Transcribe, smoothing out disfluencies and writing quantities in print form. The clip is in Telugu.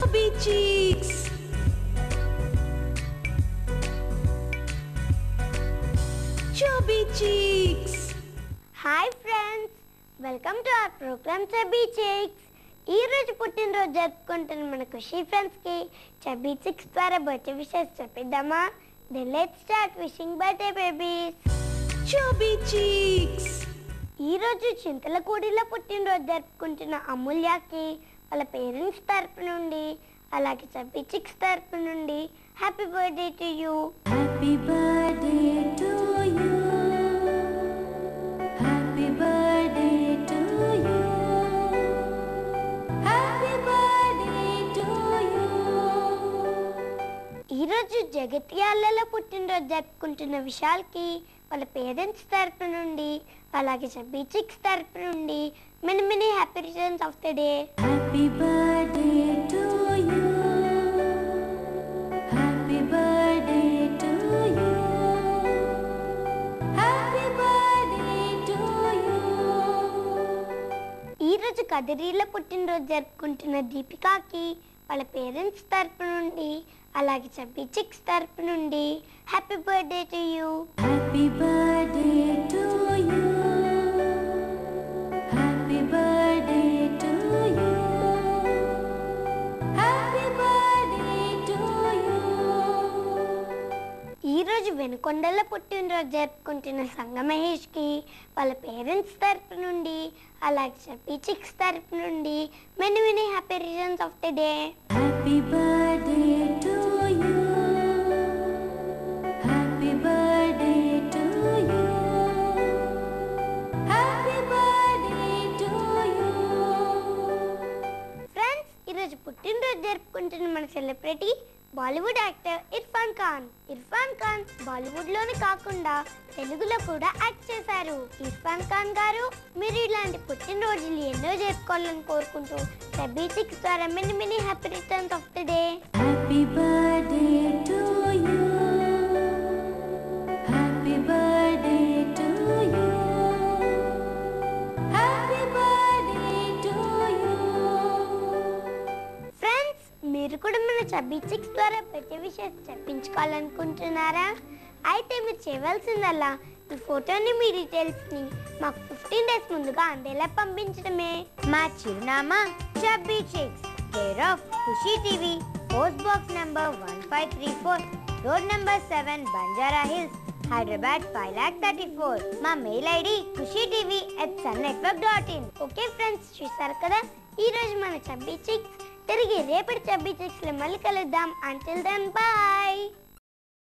Chubby cheeks. Chubby cheeks. Hi friends, welcome to our program Chubby Cheeks. ఈ రోజు పుట్టినరోజు జరుపుకుంటున్న మన ఖుషి ఫ్రెండ్స్ కి Chubby Cheeks ద్వారా బర్త్డే విషెస్ చెప్పిద్దామా? Then let's start wishing birthday babies. Chubby cheeks. ఈ రోజు చింతలకూడిలో పుట్టినరోజు జరుపుకుంటున్న అమూల్యకి వాళ్ళ పేరెంట్స్ తరపు నుండి అలాగే Chubby Cheeks తరపు నుండి happy birthday to you. Happy birthday to you. Happy birthday to you. Happy birthday to you. ఈ రోజు జగిత్యాలలో పుట్టినరోజు జరుపుకుంటున్న విశాల్కి వాళ్ళ పేరెంట్స్ తరపు నుండి అలాగే Chubby Cheeks తరపు నుండి many happy returns of the day. Happy birthday to you. Happy birthday to you. Happy birthday to you. ఈ రోజు కదిరీలో పుట్టినరోజు జరుపుకుంటున్న దీపికాకి వాళ్ళ పేరెంట్స్ తరపు నుండి అలాగే Chubby Cheeks తరపు నుండి happy birthday to you. Happy birthday to you. Happy birthday to you. Happy birthday to you. ఈ రోజు వెనుకొండలో పుట్టినరోజు జరుపుకుంటున్న సంగమహేష్కి వాళ్ళ పేరెంట్స్ తరపు నుండి అలాగే Chubby Cheeks తరపు నుండి many happy returns of the day. Happy birthday to you. Happy birthday to you. Happy birthday to you. Friends, ఈరోజు పుట్టినరోజు జరుపుకుంటున్న మన సెలబ్రిటీ బాలీవుడ్ యాక్టర్ ఇర్ఫాన్ ఖాన్. ఇర్ఫాన్ ఖాన్ బాలీవుడ్లోనే కాకుండా తెలుగులో కూడా యాక్ట్ చేశారు. ఇర్ఫాన్ ఖాన్ గారు, మీరు ఇలాంటి పుట్టినరోజులు ఎన్నో జరుపుకోవాలని కోరుకుంటూ Chubby Cheeks ద్వారా many happy returns of the day. Happy birthday to you. Happy birthday to you. Happy birthday to you. Friends, మీరు కూడా మన Chubby Cheeks ద్వారా బర్త్డే విషెస్ చెప్పించుకోవాలనుకుంటున్నారా? అయితే మీరు చేయవలసిందల్లా ఈ ఫోటోని, మీ డీటెయిల్స్ని మాకు 15 days ముందుగా అందేలా పంపించడమే. మా చిరునామా Chubby Cheeks, care of Khushi TV, post box number 1534, road number 7, Banjara Hills, Hyderabad 5,34,000. మా mail ID khushitv@sunnetwork.in. Okay friends, చూసారు కదా ఈ రోజు మన Chubby Cheeks. తిరిగి రేపటి Chubby Cheeks లో మళ్ళీ కలుద్దాం. Until then bye.